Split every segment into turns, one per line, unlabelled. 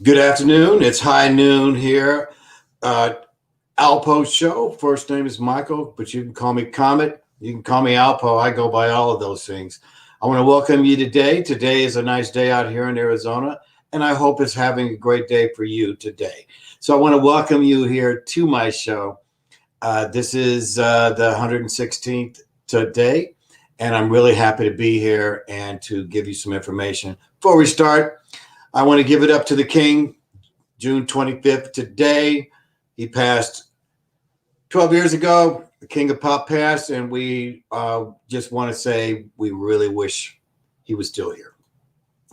Good afternoon. It's high noon here. Uh, ALPOUGH show. First name is Michael, but you can call me Comet. You can call me ALPOUGH. I go by all of those things. I want to welcome you today. Today is a nice day out here in Arizona, and I hope it's having a great day for you today. So I want to welcome you here to my show. This is the 116th today, and I'm really happy to be here and to give you some information. Before we start, I want to give it up to the King, June 25th today. He passed 12 years ago. The King of Pop passed, and we just want to say we really wish he was still here.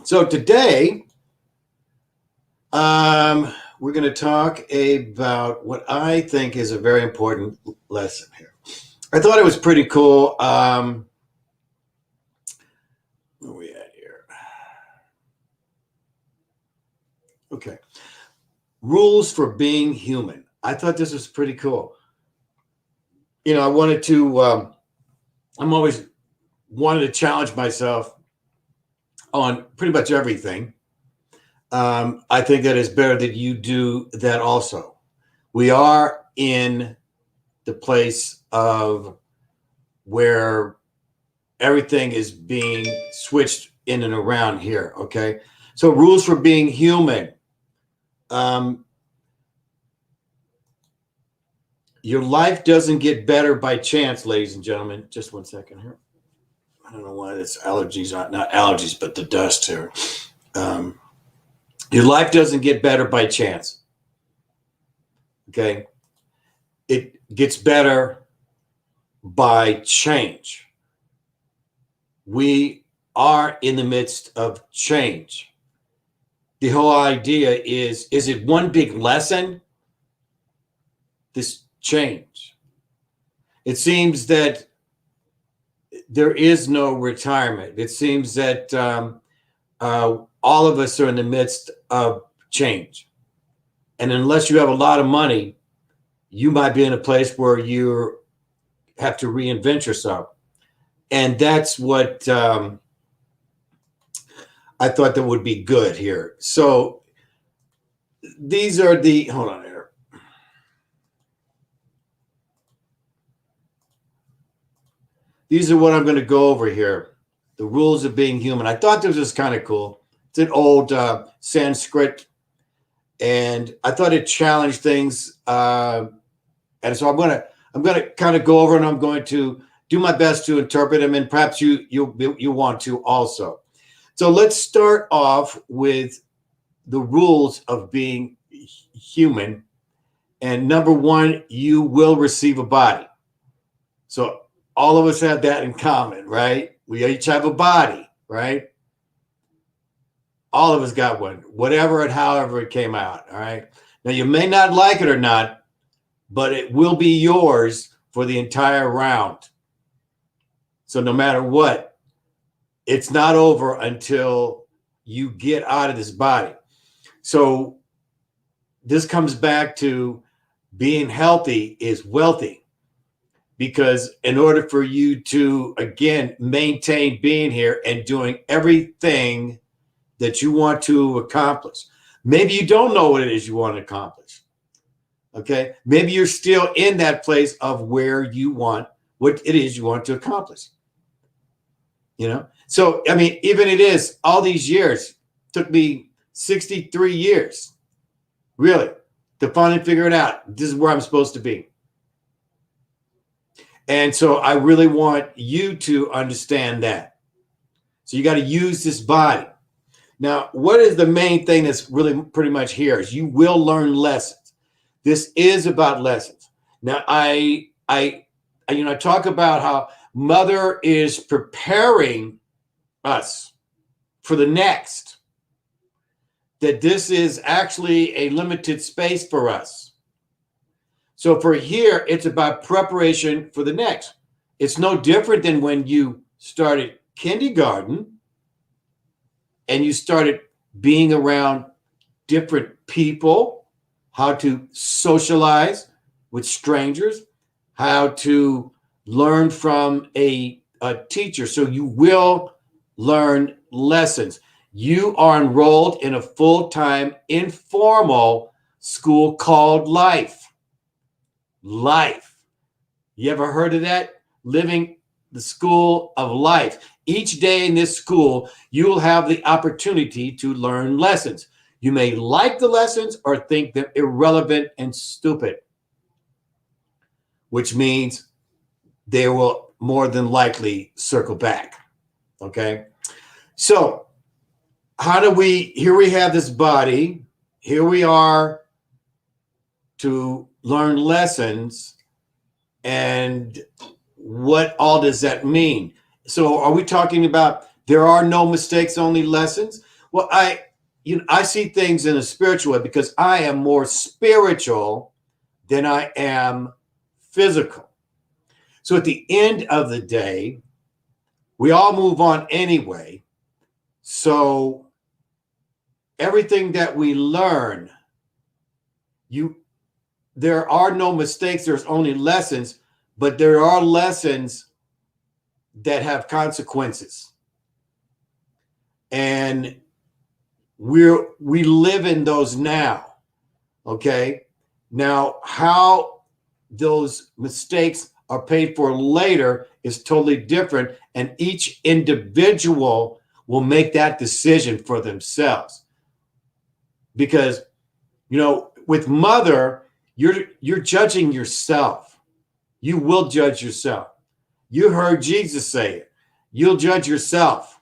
So today, we're going to talk about what I think is a very important lesson here. I thought it was pretty cool. Where are we at here? Okay. Rules for being human. I thought this was pretty cool. You know, I wanted to, I'm always wanted to challenge myself on pretty much everything. I think that it's better that you do that also. We are in the place of where everything is being switched in and around here, okay? So rules for being human. Your life doesn't get better by chance, ladies and gentlemen. Just one second here. I don't know why it's allergies, not allergies, but the dust here. Your life doesn't get better by chance. Okay? It gets better by change. We are in the midst of change. The whole idea is it one big lesson? This change. It seems that there is no retirement. It seems that all of us are in the midst of change. And unless you have a lot of money, you might be in a place where you have to reinvent yourself. And that's what I thought that would be good here. So these are the, hold on here. These are what I'm going to go over here. The rules of being human. I thought this was kind of cool. It's an old Sanskrit, and I thought it challenged things. And so I'm going to kind of go over, and I'm going to do my best to interpret them, and perhaps you want to also. So let's start off with the rules of being human. And number one, you will receive a body. So all of us have that in common, right? We each have a body, right? All of us got one, whatever and however it came out, all right? Now, you may not like it or not, but it will be yours for the entire round. So no matter what, it's not over until you get out of this body. So this comes back to being healthy is wealthy. Because in order for you to, again, maintain being here and doing everything that you want to accomplish, maybe you don't know what it is you want to accomplish. Okay? Maybe you're still in that place of where you want what it is you want to accomplish. You know? So, I mean, even it is all these years, took me 63 years, really, to finally figure it out. This is where I'm supposed to be. And so I really want you to understand that. So you got to use this body. Now, what is the main thing that's really pretty much here is you will learn lessons. This is about lessons. Now, I talk about how Mother is preparing us for the next. That this is actually a limited space for us. So for here, it's about preparation for the next. It's no different than when you started kindergarten and you started being around different people, how to socialize with strangers, how to learn from a teacher. So you will learn lessons. You are enrolled in a full-time informal school called life. Life. You ever heard of that? Living the school of life. Each day in this school, you will have the opportunity to learn lessons. You may like the lessons or think them irrelevant and stupid, which means they will more than likely circle back. Okay? So, here we have this body. Here we are to learn lessons. And what all does that mean? So are we talking about there are no mistakes, only lessons? Well, I see things in a spiritual way because I am more spiritual than I am physical. So at the end of the day, we all move on anyway. So everything that we learn, there are no mistakes, there's only lessons, but there are lessons that have consequences. And we live in those now. Okay? Now, how those mistakes are paid for later is totally different, and each individual will make that decision for themselves. Because, with mother, you're judging yourself. You will judge yourself. You heard Jesus say it. You'll judge yourself.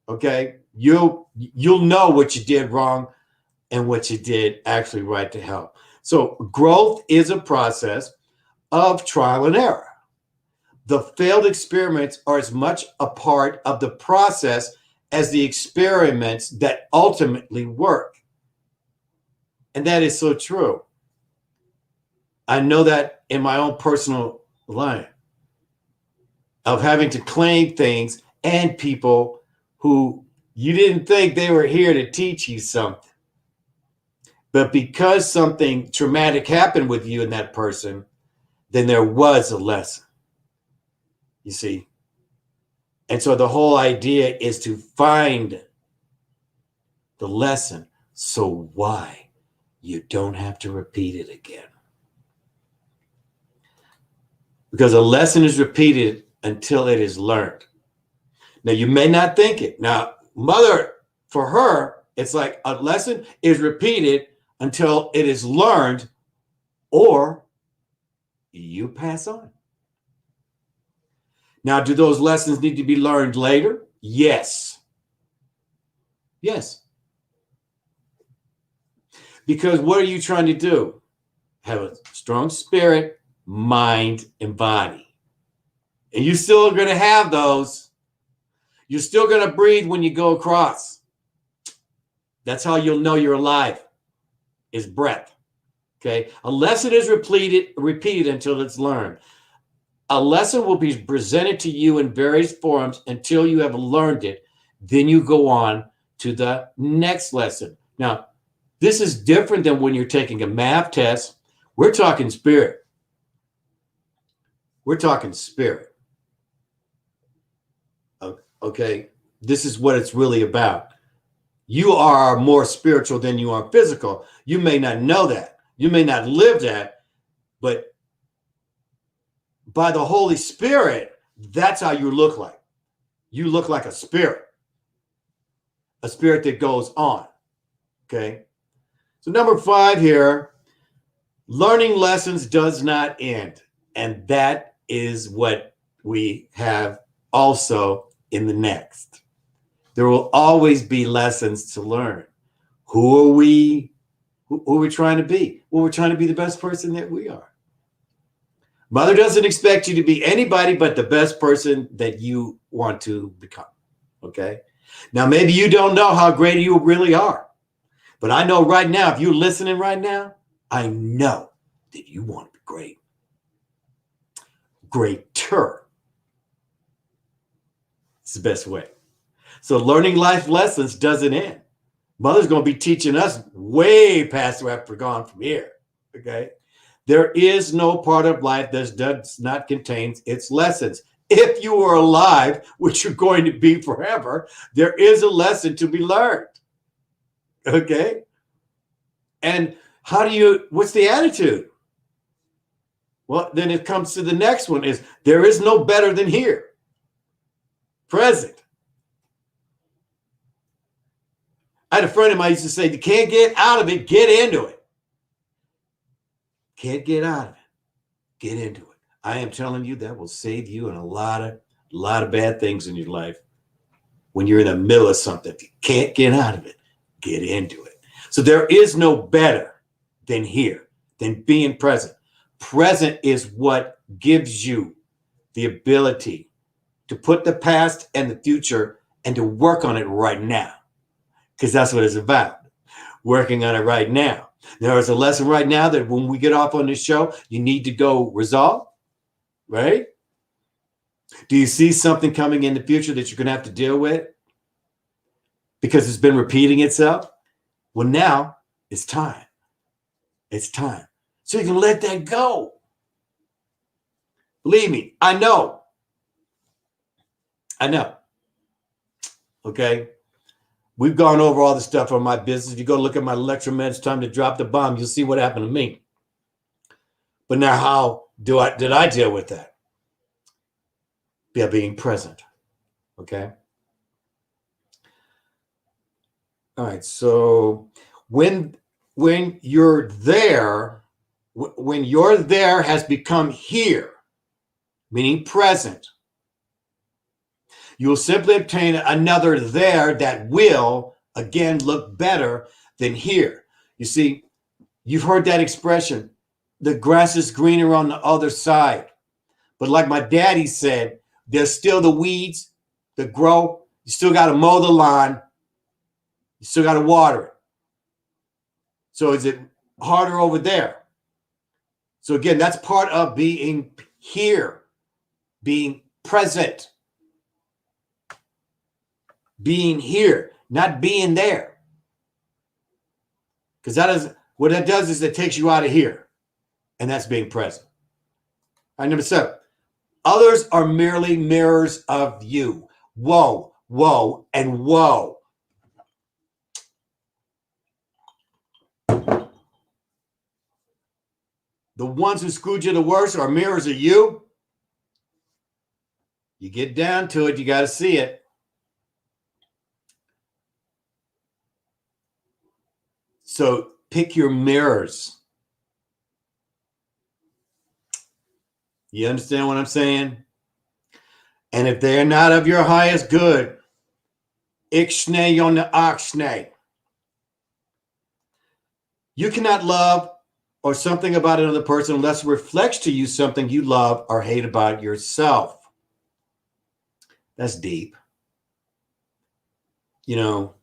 Okay? You'll know what you did wrong and what you did actually right to help. So growth is a process of trial and error. The failed experiments are as much a part of the process as the experiments that ultimately work. And that is so true. I know that in my own personal life of having to claim things and people who you didn't think they were here to teach you something. But because something traumatic happened with you and that person, then there was a lesson. You see? And so the whole idea is to find the lesson. So why? You don't have to repeat it again. Because a lesson is repeated until it is learned. Now, you may not think it. Now, mother, for her, it's like a lesson is repeated until it is learned, or you pass on. Now, do those lessons need to be learned later? Yes. Yes. Because what are you trying to do? Have a strong spirit, mind, and body. And you're still going to have those. You're still going to breathe when you go across. That's how you'll know you're alive, is breath. Okay? A lesson is repeated until it's learned. A lesson will be presented to you in various forms until you have learned it. Then you go on to the next lesson. Now, this is different than when you're taking a math test. We're talking spirit. We're talking spirit. Okay? This is what it's really about. You are more spiritual than you are physical. You may not know that. You may not live that, but by the Holy Spirit, that's how you look like. You look like a spirit that goes on. Okay? So number 5 here, learning lessons does not end. And that is what we have also in the next. There will always be lessons to learn. Who are we? Who are we trying to be? Well, we're trying to be the best person that we are. Mother doesn't expect you to be anybody but the best person that you want to become. Okay? Now, maybe you don't know how great you really are. But I know right now, if you're listening right now, I know that you want to be great. Greater. It's the best way. So learning life lessons doesn't end. Mother's going to be teaching us way past where we're gone from here. Okay? There is no part of life that does not contain its lessons. If you are alive, which you're going to be forever, there is a lesson to be learned. Okay? And what's the attitude? Well, then it comes to the next one is there is no better than here. Present. I had a friend of mine used to say, you can't get out of it, get into it. Can't get out of it, get into it. I am telling you that will save you in a lot of bad things in your life. When you're in the middle of something, if you can't get out of it, get into it. So there is no better than here, than being present. Present is what gives you the ability to put the past and the future and to work on it right now. Because that's what it's about, working on it right now. There is a lesson right now that when we get off on this show, you need to go resolve, right? Do you see something coming in the future that you're going to have to deal with because it's been repeating itself? Well, now it's time. It's time. So you can let that go. Believe me, I know. Okay? We've gone over all the stuff on my business. If you go look at my lecture, man, it's time to drop the bomb. You'll see what happened to me. But now how did I deal with that? By being present. Okay? All right. So when you're there, when you're there has become here, meaning present, you will simply obtain another there that will, again, look better than here. You see, you've heard that expression, the grass is greener on the other side. But like my daddy said, there's still the weeds that grow. You still got to mow the lawn. You still got to water it. So is it harder over there? So again, that's part of being here, being present. Being here, not being there. Because what that does is it takes you out of here. And that's being present. All right, number 7. Others are merely mirrors of you. Whoa, whoa, and whoa. The ones who screwed you the worst are mirrors of you. You get down to it, you got to see it. So pick your mirrors. You understand what I'm saying? And if they are not of your highest good, ixnay on the oxnay. You cannot love or something about another person unless it reflects to you something you love or hate about yourself. That's deep. You know,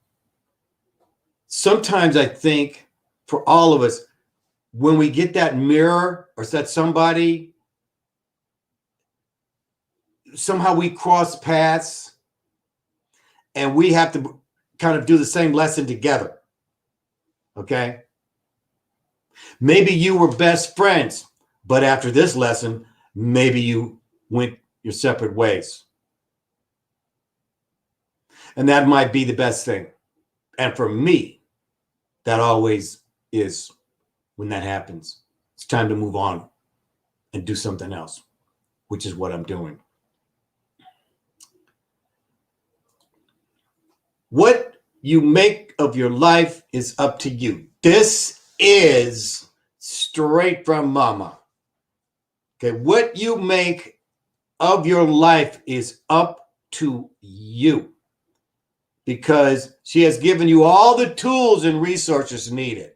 sometimes I think for all of us, when we get that mirror or that somebody, somehow we cross paths and we have to kind of do the same lesson together. Okay? Maybe you were best friends, but after this lesson, maybe you went your separate ways. And that might be the best thing. And for me, that always is when that happens. It's time to move on and do something else, which is what I'm doing. What you make of your life is up to you. This is straight from mama. Okay, what you make of your life is up to you. Because she has given you all the tools and resources needed.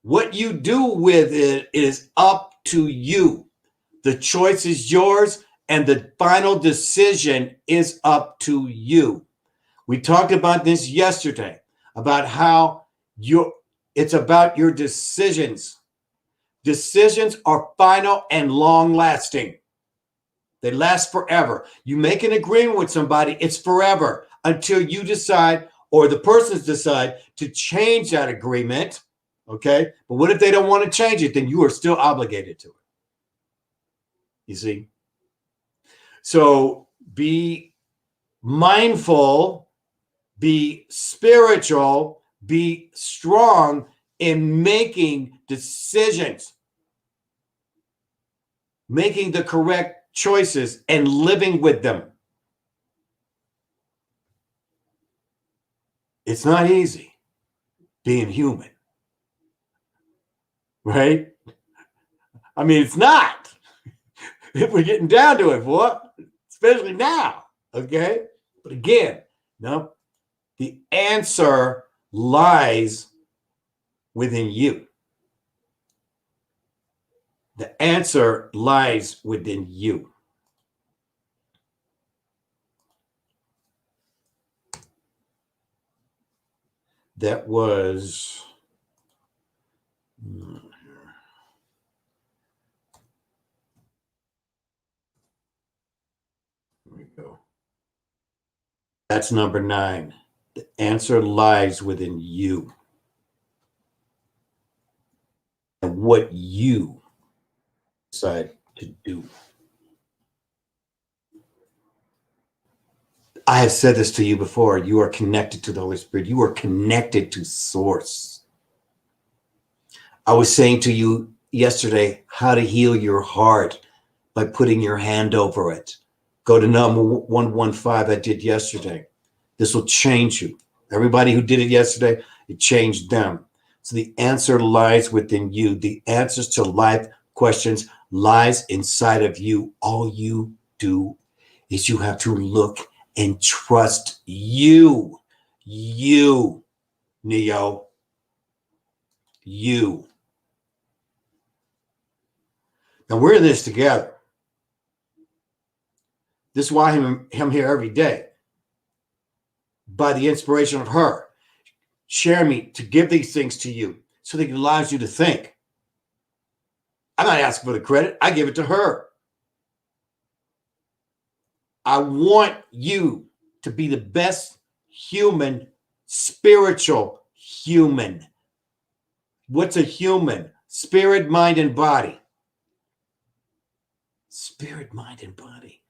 What you do with it is up to you. The choice is yours, and the final decision is up to you. We talked about this yesterday, about how it's about your decisions. Decisions are final and long-lasting. They last forever. You make an agreement with somebody, it's forever until you decide or the persons decide to change that agreement, okay? But what if they don't want to change it? Then you are still obligated to it. You see? So be mindful, be spiritual, be strong in making decisions, making the correct choices and living with them. It's not easy being human, right? I mean, it's not. If we're getting down to it, boy, especially now, okay? But again, no, the answer lies within you. The answer lies within you. That was... Here we go. That's number 9. The answer lies within you. And what you decide to do. I have said this to you before. You are connected to the Holy Spirit. You are connected to Source. I was saying to you yesterday how to heal your heart by putting your hand over it. Go to number 115 I did yesterday. This will change you. Everybody who did it yesterday, it changed them. So the answer lies within you. The answers to life questions lies inside of you. All you do is you have to look and trust you. You, Neo. You. Now we're in this together. This is why I'm here every day. By the inspiration of her. Share me to give these things to you so that it allows you to think. I'm not asking for the credit. I give it to her. I want you to be the best human, spiritual human. What's a human? Spirit, mind, and body. Spirit, mind, and body.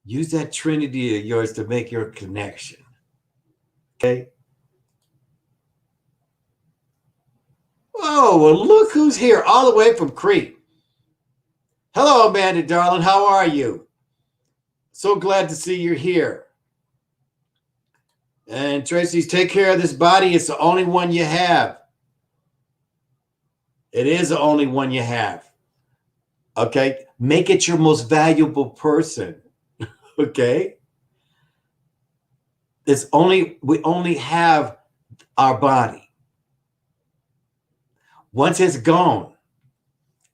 Use that trinity of yours to make your connection. Okay? Oh, well, look who's here, all the way from Crete. Hello, Amanda, darling. How are you? So glad to see you're here. And Tracy's, take care of this body. It's the only one you have. It is the only one you have. Okay? Make it your most valuable person. Okay? We only have our body. Once it's gone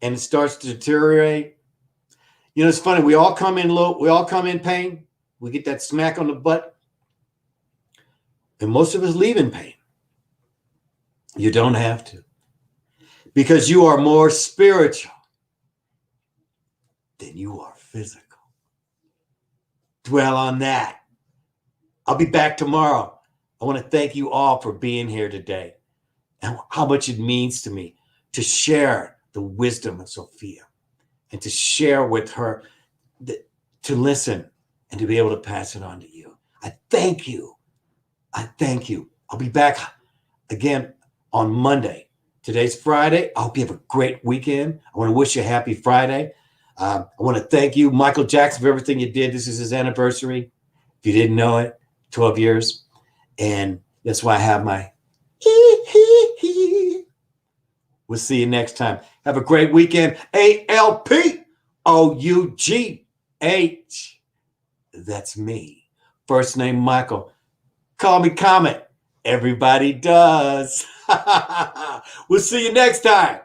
and it starts to deteriorate, you know, it's funny. We all come in low. We all come in pain. We get that smack on the butt. And most of us leave in pain. You don't have to. Because you are more spiritual than you are physical. Dwell on that. I'll be back tomorrow. I want to thank you all for being here today and how much it means to me to share the wisdom of Sophia and to share with her, to listen and to be able to pass it on to you. I thank you. I thank you. I'll be back again on Monday. Today's Friday. I hope you have a great weekend. I want to wish you a happy Friday. I want to thank you, Michael Jackson, for everything you did. This is his anniversary. If you didn't know it, 12 years. And that's why I have my We'll see you next time. Have a great weekend. ALPOUGH. That's me. First name Michael. Call me Comet. Everybody does. We'll see you next time.